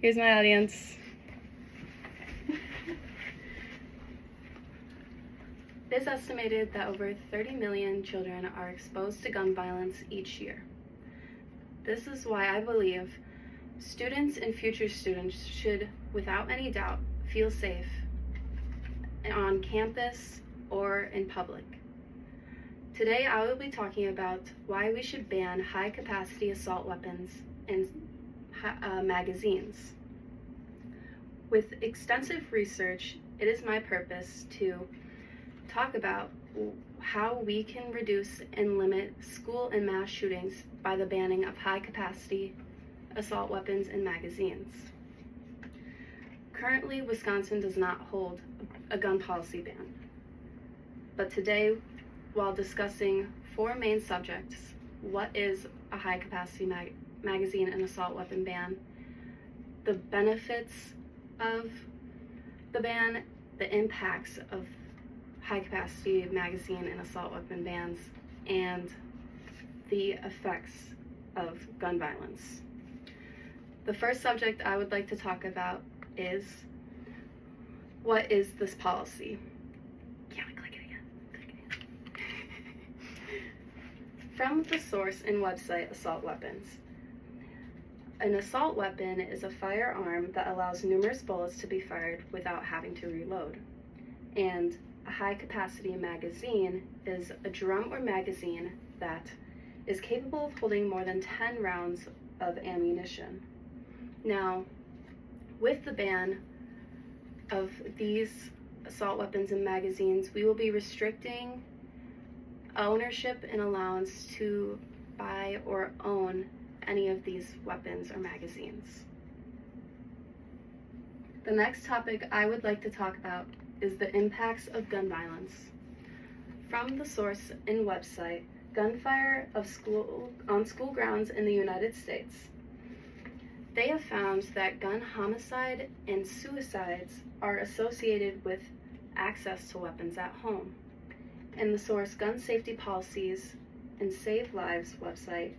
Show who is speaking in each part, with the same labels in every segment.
Speaker 1: Here's my audience. It is estimated that over 30 million children are exposed to gun violence each year. This is why I believe students and future students should, without any doubt, feel safe on campus or in public. Today I will be talking about why we should ban high-capacity assault weapons and magazines. With extensive research, it is my purpose to talk about how we can reduce and limit school and mass shootings by the banning of high-capacity assault weapons and magazines. Currently, Wisconsin does not hold a gun policy ban. But today, while discussing four main subjects, what is a high-capacity magazine and assault weapon ban, the benefits of the ban, the impacts of high-capacity magazine and assault weapon bans, and the effects of gun violence. The first subject I would like to talk about is, what is this policy? Can I click it again? Click it again. From the source and website Assault Weapons. An assault weapon is a firearm that allows numerous bullets to be fired without having to reload. And a high-capacity magazine is a drum or magazine that is capable of holding more than 10 rounds of ammunition. Now, with the ban of these assault weapons and magazines, we will be restricting ownership and allowance to buy or own any of these weapons or magazines. The next topic I would like to talk about is the impacts of gun violence. From the source and website, Gunfire on School Grounds in the United States. They have found that gun homicide and suicides are associated with access to weapons at home. In the source Gun Safety Policies and Save Lives website,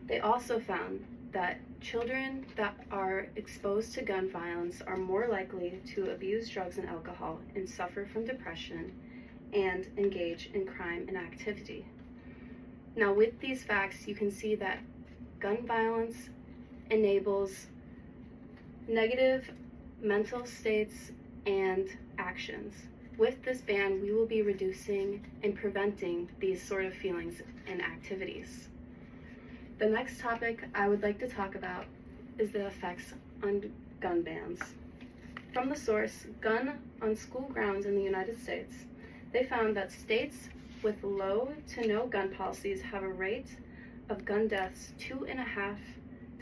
Speaker 1: they also found that children that are exposed to gun violence are more likely to abuse drugs and alcohol and suffer from depression and engage in crime and activity. Now, with these facts, you can see that gun violence enables negative mental states and actions. With this ban, we will be reducing and preventing these sort of feelings and activities. The next topic I would like to talk about is the effects on gun bans. From the source, Gun on School Grounds in the United States, they found that states with low to no gun policies have a rate of gun deaths 2.5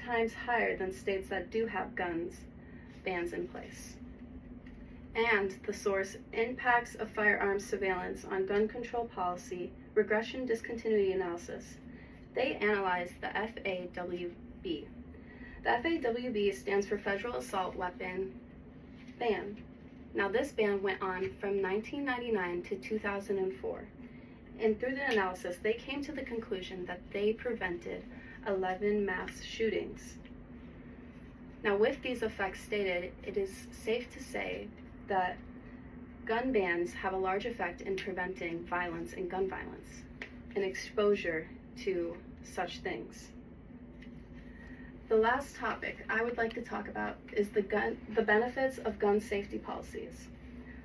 Speaker 1: times higher than states that do have guns bans in place. And the source, Impacts of Firearms Surveillance on Gun Control Policy, Regression Discontinuity Analysis. They analyzed the FAWB. The FAWB stands for Federal Assault Weapon Ban. Now, this ban went on from 1999 to 2004. And through the analysis, they came to the conclusion that they prevented 11 mass shootings. Now, with these effects stated, it is safe to say that gun bans have a large effect in preventing violence and gun violence and exposure to such things. The last topic I would like to talk about is the benefits of gun safety policies.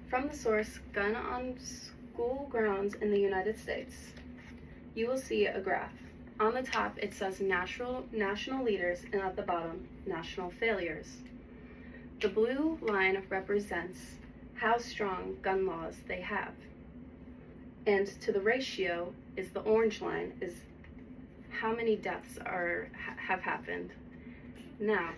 Speaker 1: From the source, Gun on School Grounds in the United States, you will see a graph. On the top, it says national leaders, and at the bottom, national failures. The blue line represents how strong gun laws they have. And to the ratio is the orange line, is how many deaths have happened. Now,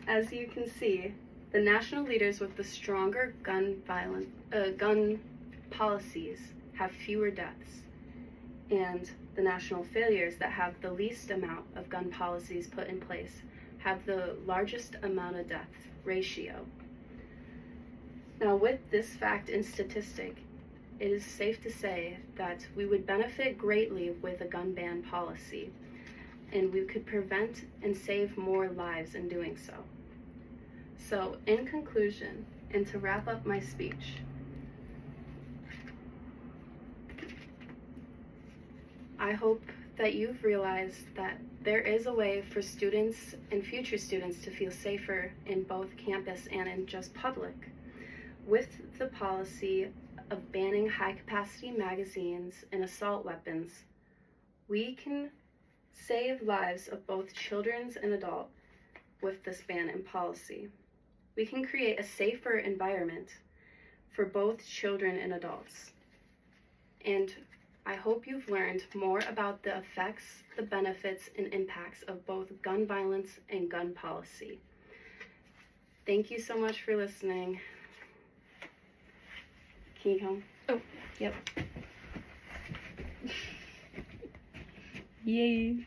Speaker 1: as you can see, the national leaders with the stronger gun policies have fewer deaths, and the national failures that have the least amount of gun policies put in place have the largest amount of death ratio. Now, with this fact and statistic, it is safe to say that we would benefit greatly with a gun ban policy. and we could prevent and save more lives in doing so. So, in conclusion, and to wrap up my speech, I hope that you've realized that there is a way for students and future students to feel safer in both campus and in just public. With the policy of banning high-capacity magazines and assault weapons, we can save lives of both children and adults with this ban and policy. We can create a safer environment for both children and adults. And I hope you've learned more about the effects, the benefits, and impacts of both gun violence and gun policy. Thank you so much for listening. Can you come?
Speaker 2: Oh, yep. Yay.